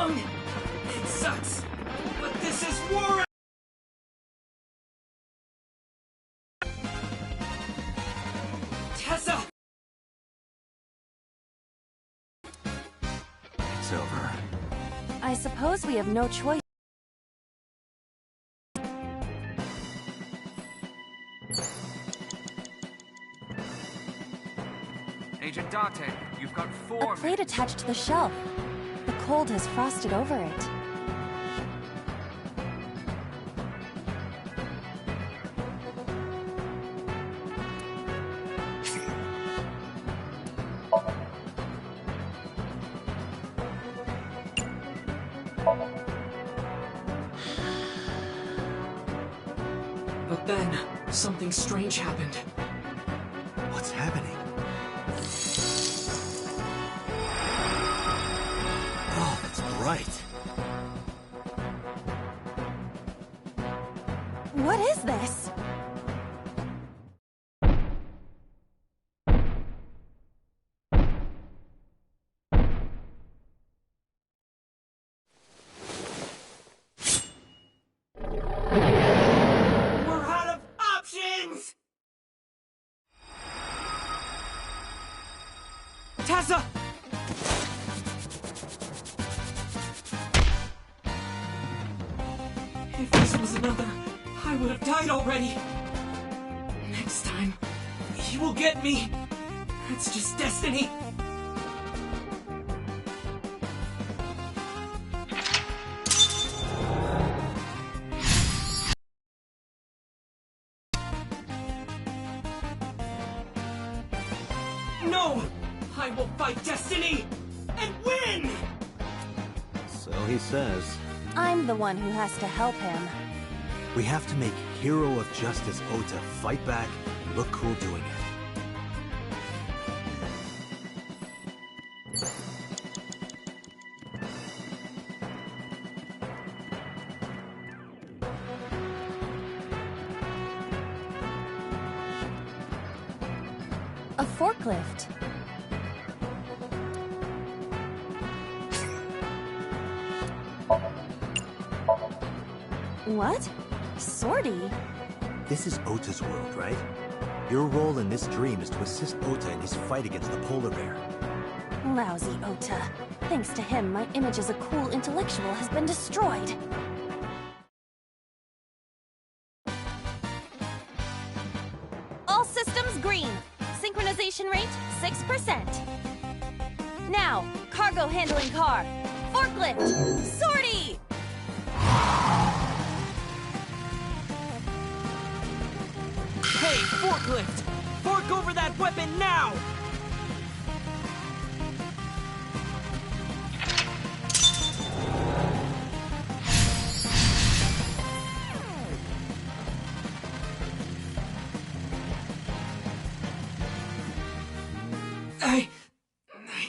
wrong! It sucks, but this is war! Tessa! It's over. I suppose we have no choice. Agent Dante, you've got 4 A plate attached to the shelf. The cold has frosted over it. But then, something strange happened. What's happening? Oh, that's bright. What is this? We're out of options! Tessa! If this was another, I would have died already. Next time, he will get me. That's just destiny. No! I will fight destiny and win! So he says. I'm the one who has to help him. We have to make Hero of Justice Ota fight back and look cool doing it. A forklift. What? Sortie? This is Ota's world, right? Your role in this dream is to assist Ota in his fight against the polar bear. Lousy Ota. Thanks to him, my image as a cool intellectual has been destroyed. All systems green. Synchronization rate, 6%. Now, cargo handling car. Forklift. Sortie! Hey, forklift! Fork over that weapon now! I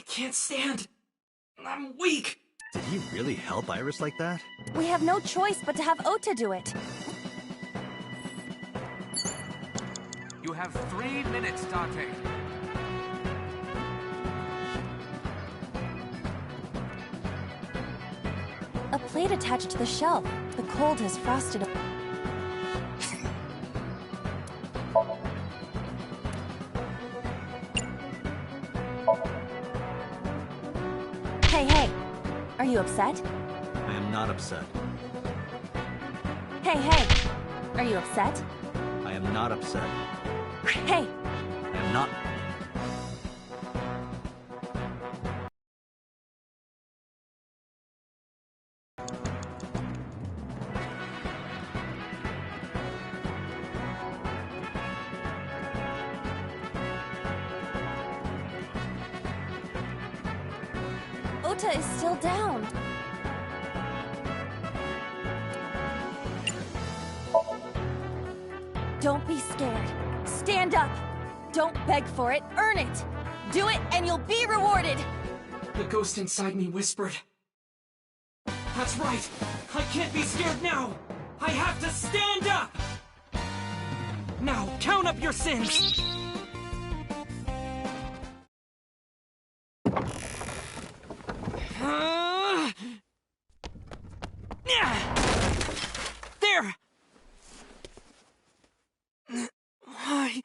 can't stand. I'm weak. Did he really help Iris like that? We have no choice but to have Ota do it. You have 3 minutes, Dante. A plate attached to the shelf. The cold has frosted. Hey. Are you upset? I am not upset. Hey. Are you upset? I am not upset. Hey. I am not... Ota is still down. Don't be scared. Stand up. Don't beg for it, earn it. Do it and you'll be rewarded. The ghost inside me whispered. That's right. I can't be scared now. I have to stand up. Now, count up your sins. There! Why?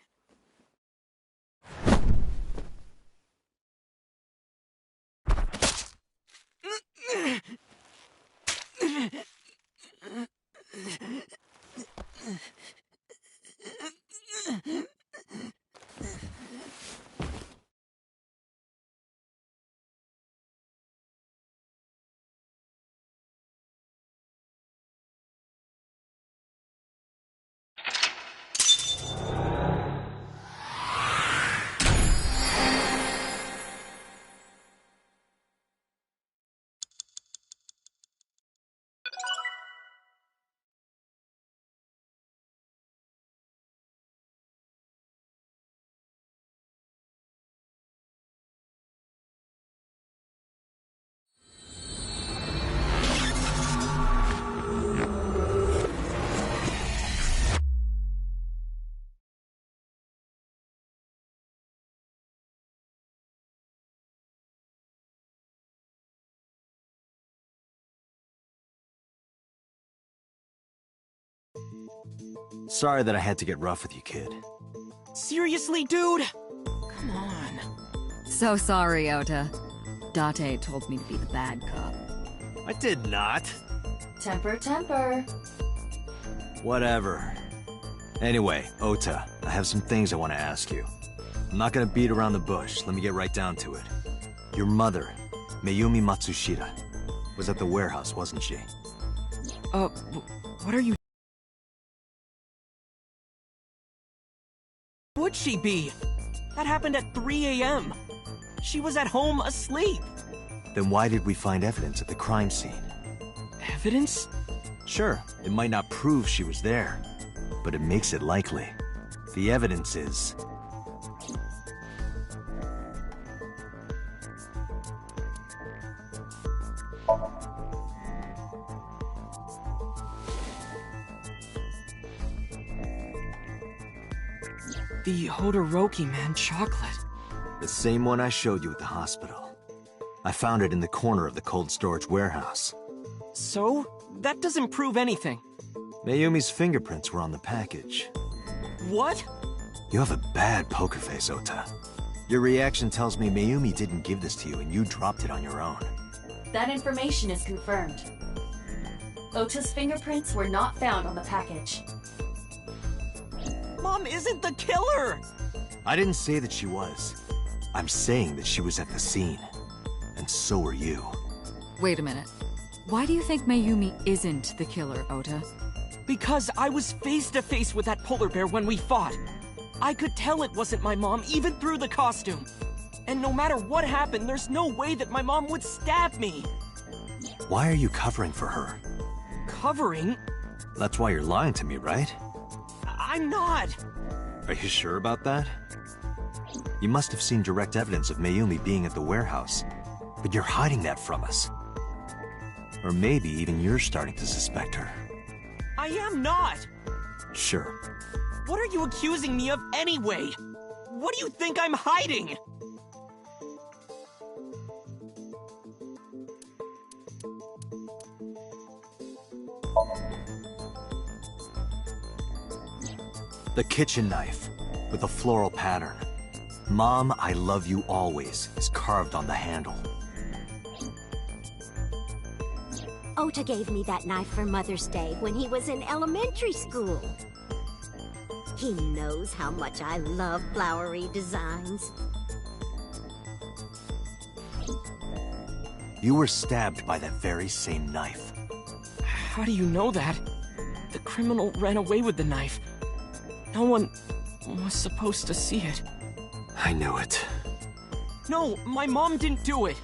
Sorry that I had to get rough with you, kid. Seriously, dude? Come on. So sorry, Ota. Date told me to be the bad cop. I did not. Temper, temper. Whatever. Anyway, Ota, I have some things I want to ask you. I'm not gonna beat around the bush. Let me get right down to it. Your mother, Mayumi Matsushita, was at the warehouse, wasn't she? What are you... Would she be? That happened at 3 a.m. She was at home asleep. Then why did we find evidence at the crime scene? Evidence? Sure, it might not prove she was there, but it makes it likely. The evidence is... The Hodoroki Man chocolate. the same one I showed you at the hospital. I found it in the corner of the cold storage warehouse. So? That doesn't prove anything. Mayumi's fingerprints were on the package. What? You have a bad poker face, Ota. Your reaction tells me Mayumi didn't give this to you and you dropped it on your own. That information is confirmed. Ota's fingerprints were not found on the package. Mom isn't the killer! I didn't say that she was. I'm saying that she was at the scene. And so were you. Wait a minute. Why do you think Mayumi isn't the killer, Ota? Because I was face to face with that polar bear when we fought. I could tell it wasn't my mom, even through the costume. And no matter what happened, there's no way that my mom would stab me. Why are you covering for her? Covering? That's why you're lying to me, right? I'm not. Are you sure about that? You must have seen direct evidence of Mayumi being at the warehouse, but you're hiding that from us. Or maybe even you're starting to suspect her. I am not. Sure. What are you accusing me of anyway? What do you think I'm hiding? The kitchen knife, with a floral pattern. Mom, I love you always, is carved on the handle. Ota gave me that knife for Mother's Day when he was in elementary school. He knows how much I love flowery designs. You were stabbed by that very same knife. How do you know that? The criminal ran away with the knife. No one was supposed to see it. I knew it. No, my mom didn't do it.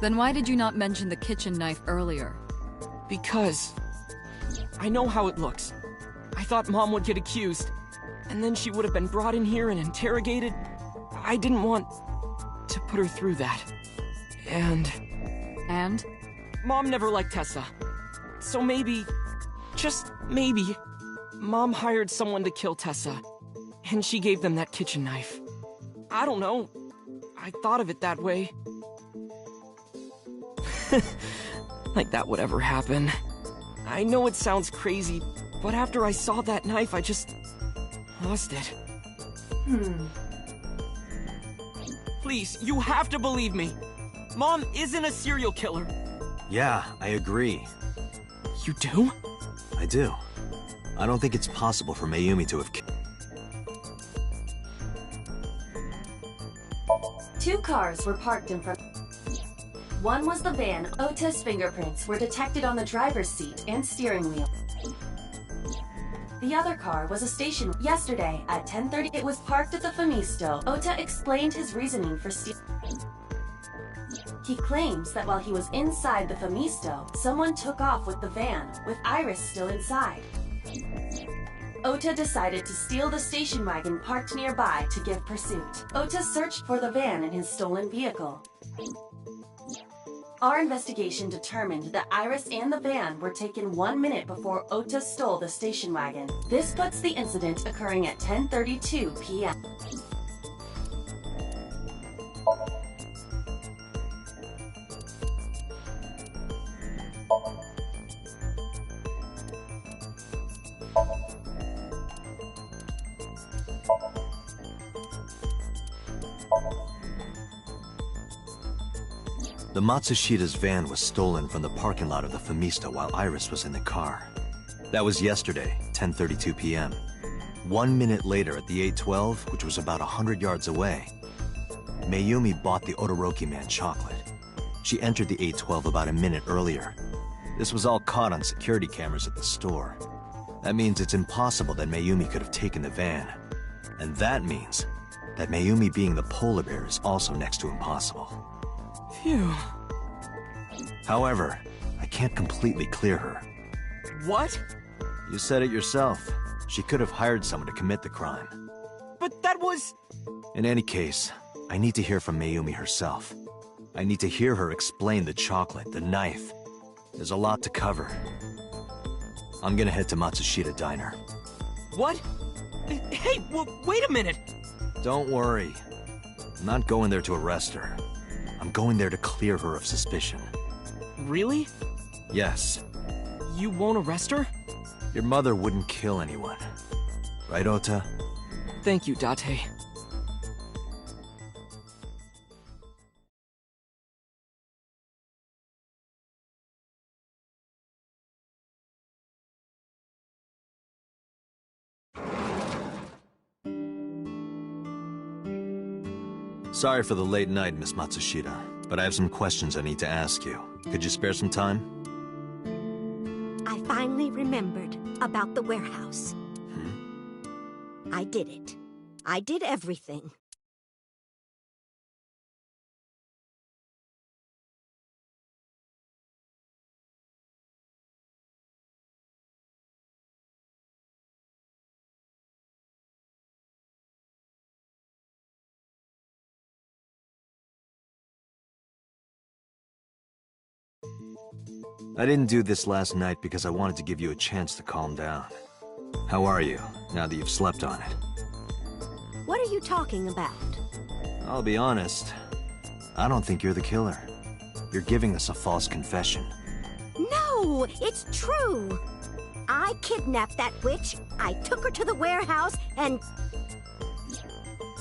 Then why did you not mention the kitchen knife earlier? Because I know how it looks. I thought Mom would get accused, and then she would have been brought in here and interrogated. I didn't want to put her through that. And Mom never liked Tessa. So maybe, just maybe, Mom hired someone to kill Tessa, and she gave them that kitchen knife. I don't know. I thought of it that way. Like that would ever happen. I know it sounds crazy, but after I saw that knife, I just lost it. Please, you have to believe me. Mom isn't a serial killer. Yeah, I agree. You do? I do. I don't think it's possible for Mayumi to have killed. 2 cars were parked in front. One was the van. Ota's fingerprints were detected on the driver's seat and steering wheel. The other car was a station. Yesterday, at 10:30, it was parked at the Famisto. Ota explained his reasoning for stealing. He claims that while he was inside the Famisto, someone took off with the van, with Iris still inside. Ota decided to steal the station wagon parked nearby to give pursuit. Ota searched for the van in his stolen vehicle. Our investigation determined that Iris and the van were taken 1 minute before Ota stole the station wagon. This puts the incident occurring at 10:32 p.m. The Matsushida's van was stolen from the parking lot of the Famisto while Iris was in the car. That was yesterday, 10:32 p.m. 1 minute later at the 812, which was about 100 yards away, Mayumi bought the Odoroki man chocolate. She entered the 812 about a minute earlier. This was all caught on security cameras at the store. That means it's impossible that Mayumi could have taken the van. And that means that Mayumi being the polar bear is also next to impossible. Phew. However, I can't completely clear her. What? You said it yourself. She could have hired someone to commit the crime. But that was... In any case, I need to hear from Mayumi herself. I need to hear her explain the chocolate, the knife. There's a lot to cover. I'm gonna head to Matsushita Diner. What? Hey, wait a minute! Don't worry. I'm not going there to arrest her. I'm going there to clear her of suspicion. Really? Yes. You won't arrest her? Your mother wouldn't kill anyone. Right, Ota? Thank you, Date. Sorry for the late night, Miss Matsushita, but I have some questions I need to ask you. Could you spare some time? I finally remembered about the warehouse. I did it. I did everything. I didn't do this last night because I wanted to give you a chance to calm down. How are you, now that you've slept on it? What are you talking about? I'll be honest. I don't think you're the killer. You're giving us a false confession. No, it's true. I kidnapped that witch, I took her to the warehouse, and...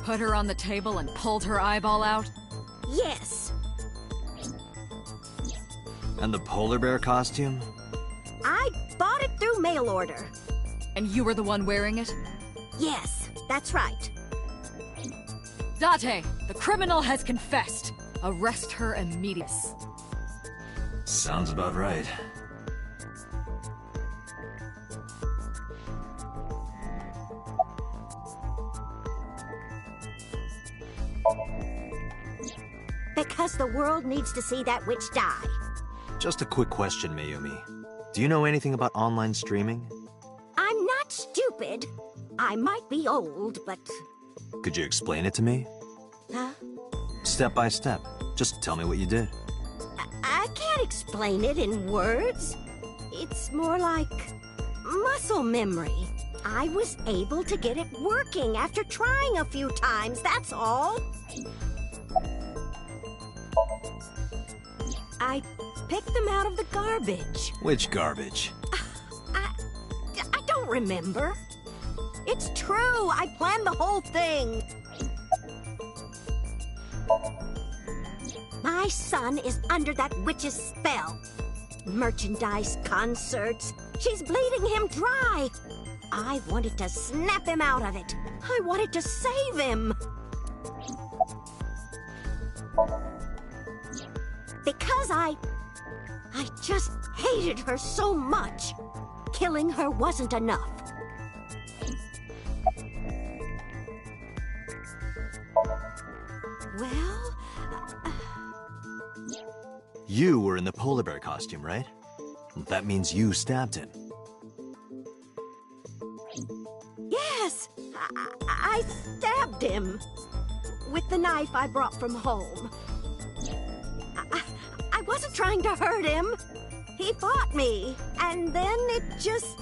Put her on the table and pulled her eyeball out? yes, And the polar bear costume? I bought it through mail order. And you were the one wearing it? Yes, that's right. Date, the criminal has confessed. Arrest her immediately. Sounds about right. Because the world needs to see that witch die. Just a quick question, Mayumi. Do you know anything about online streaming? I'm not stupid. I might be old, but... Could you explain it to me? Huh? Step by step. Just tell me what you did. I can't explain it in words. It's more like muscle memory. I was able to get it working after trying a few times, that's all. I picked them out of the garbage. Which garbage? don't remember. It's true, I planned the whole thing. My son is under that witch's spell. Merchandise, concerts. She's bleeding him dry. I wanted to snap him out of it. I wanted to save him. Because I just hated her so much. Killing her wasn't enough. Well... You were in the polar bear costume, right? That means you stabbed him. Yes! I stabbed him. With the knife I brought from home. I wasn't trying to hurt him. He fought me, and then it just...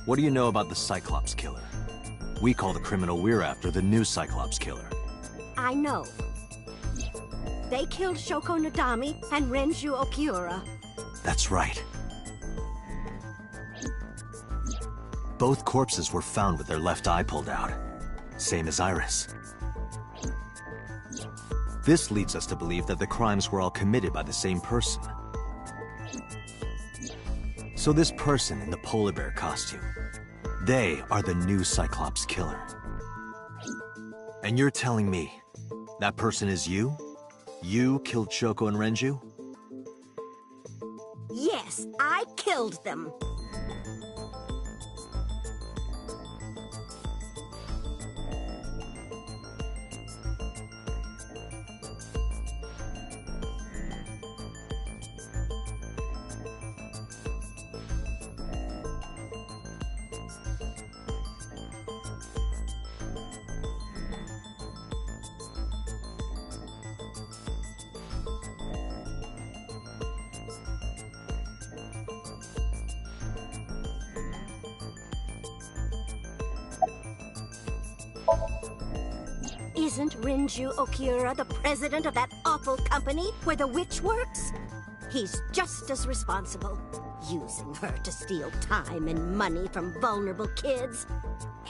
What do you know about the Cyclops killer? We call the criminal we're after the new Cyclops killer. I know. They killed Shoko Nadami and Renju Okiura. That's right. Both corpses were found with their left eye pulled out. Same as Iris. This leads us to believe that the crimes were all committed by the same person. So this person in the polar bear costume, they are the new Cyclops killer. And you're telling me that person is you? You killed Shoko and Renju? Yes, I killed them. Isn't Renju Okiura the president of that awful company where the witch works? He's just as responsible, using her to steal time and money from vulnerable kids.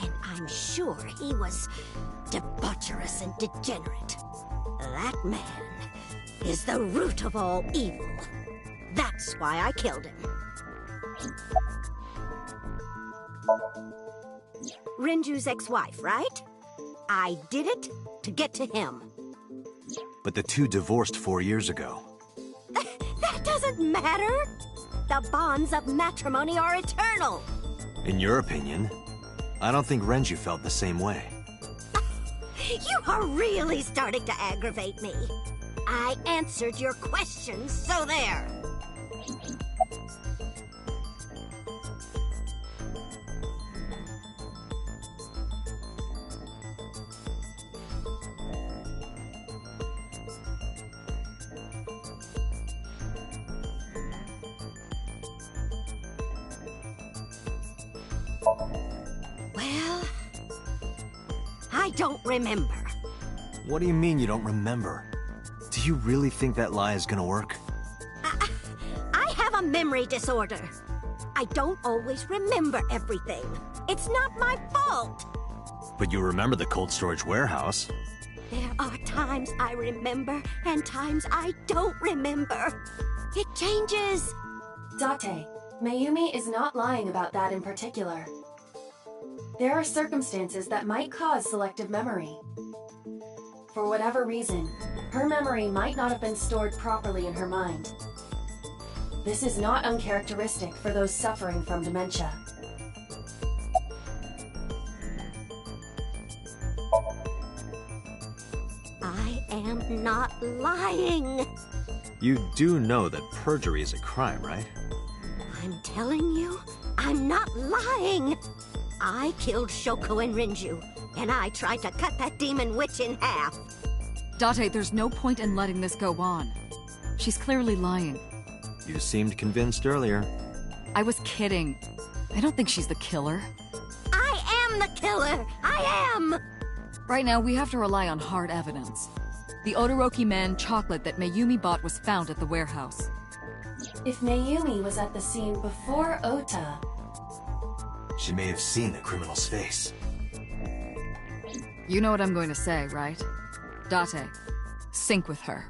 And I'm sure he was debaucherous and degenerate. That man is the root of all evil. That's why I killed him. Renju's ex-wife, right? I did it to get to him. But the two divorced 4 years ago. That doesn't matter. The bonds of matrimony are eternal. In your opinion, I don't think Renju felt the same way. You are really starting to aggravate me. I answered your questions, so there. Well, I don't remember. What do you mean you don't remember? Do you really think that lie is gonna work? I have a memory disorder. I don't always remember everything. It's not my fault. But you remember the cold storage warehouse. There are times I remember and times I don't remember. It changes. Date, Mayumi is not lying about that in particular. There are circumstances that might cause selective memory. For whatever reason, her memory might not have been stored properly in her mind. This is not uncharacteristic for those suffering from dementia. I am not lying. You do know that perjury is a crime, right? I'm telling you, I'm not lying. I killed Shoko and Renju, and I tried to cut that demon witch in half. Date, there's no point in letting this go on. She's clearly lying. You seemed convinced earlier. I was kidding. I don't think she's the killer. I am the killer! I am! Right now, we have to rely on hard evidence. The Odoroki Man chocolate that Mayumi bought was found at the warehouse. If Mayumi was at the scene before Ota, She may have seen the criminal's face. You know what I'm going to say, right? Date, sync with her.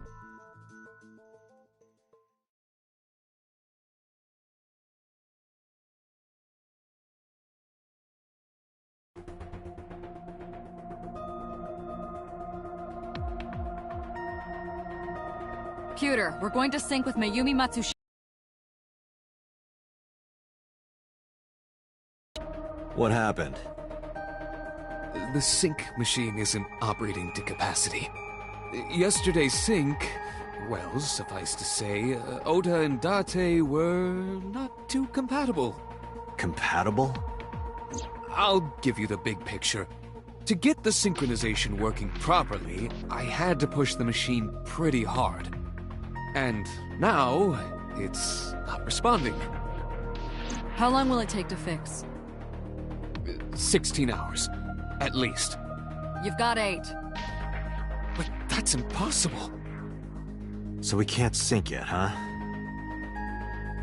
Computer, we're going to sync with Mayumi Matsushita. What happened? The sync machine isn't operating to capacity. Yesterday's sync, well, suffice to say, Ota and Date were not too compatible. Compatible? I'll give you the big picture. To get the synchronization working properly, I had to push the machine pretty hard. And now, it's not responding. How long will it take to fix? 16 hours, at least. You've got 8. But that's impossible. So we can't sync yet, huh?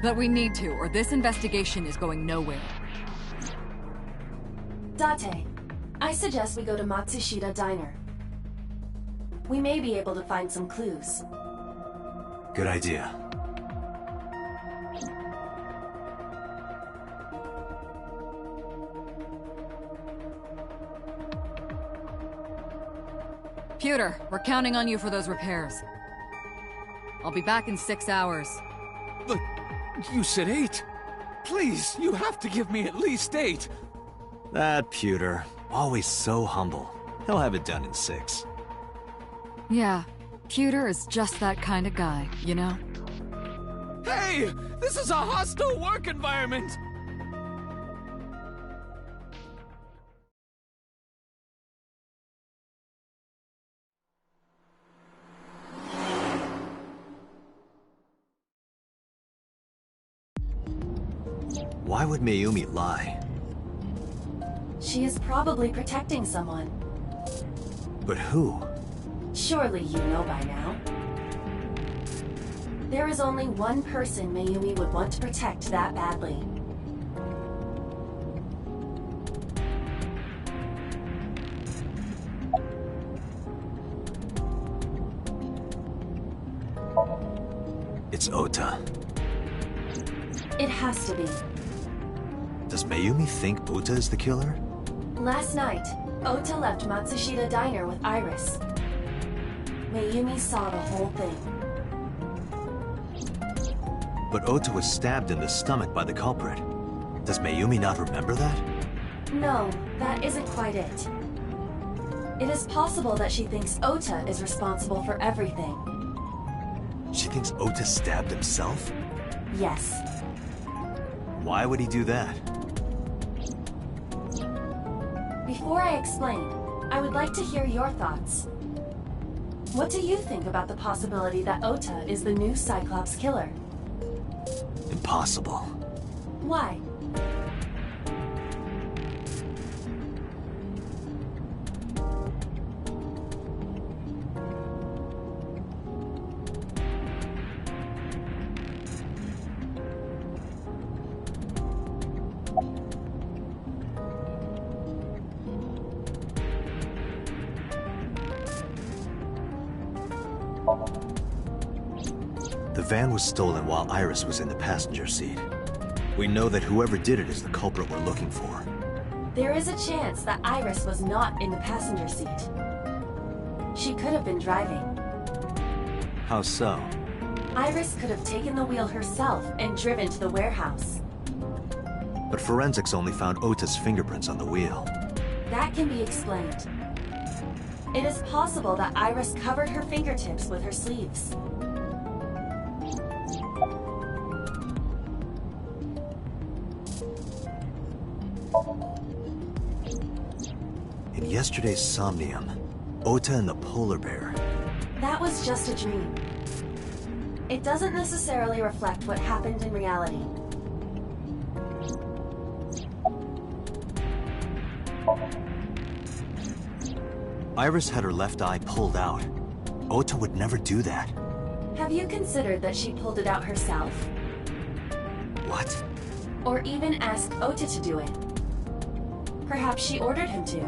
But we need to, or this investigation is going nowhere. Date, I suggest we go to Matsushita Diner. We may be able to find some clues. Good idea. Computer, we're counting on you for those repairs. I'll be back in 6 hours. But you said 8. Please, you have to give me at least 8. That pewter, always so humble. He'll have it done in 6. Yeah, Computer is just that kind of guy, you know? Hey! This is a hostile work environment! Why would Mayumi lie? She is probably protecting someone. But who? Surely you know by now. There is only one person Mayumi would want to protect that badly. It's Ota. It has to be. Does Mayumi think Ota is the killer? Last night, Ota left Matsushita Diner with Iris. Mayumi saw the whole thing. But Ota was stabbed in the stomach by the culprit. Does Mayumi not remember that? No, that isn't quite it. It is possible that she thinks Ota is responsible for everything. She thinks Ota stabbed himself? Yes. Why would he do that? Before I explain, I would like to hear your thoughts. What do you think about the possibility that Ota is the new Cyclops killer? Impossible. Why? The van was stolen while Iris was in the passenger seat. We know that whoever did it is the culprit we're looking for. There is a chance that Iris was not in the passenger seat. She could have been driving. How so? Iris could have taken the wheel herself and driven to the warehouse. But forensics only found Ota's fingerprints on the wheel. That can be explained. It is possible that Iris covered her fingertips with her sleeves. In yesterday's Somnium, Ota and the polar bear. That was just a dream. It doesn't necessarily reflect what happened in reality. Iris had her left eye pulled out. Ota would never do that. Have you considered that she pulled it out herself? What? Or even asked Ota to do it? Perhaps she ordered him to.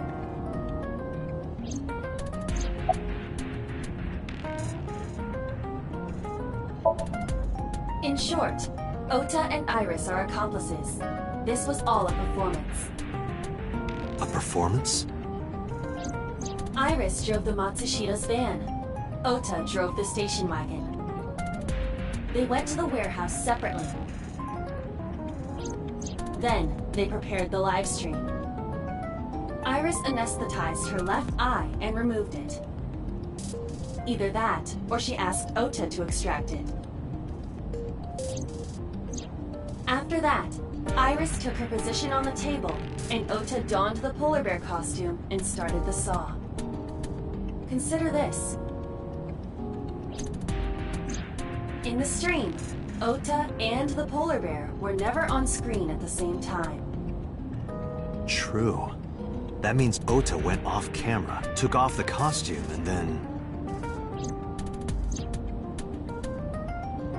In short, Ota and Iris are accomplices. This was all a performance. A performance? Iris drove the Matsushida's van. Ota drove the station wagon. They went to the warehouse separately. Then, they prepared the live stream. Iris anesthetized her left eye and removed it. Either that, or she asked Ota to extract it. After that, Iris took her position on the table, and Ota donned the polar bear costume and started the saw. Consider this. In the stream, Ota and the polar bear were never on screen at the same time. True. That means Ota went off camera, took off the costume, and then...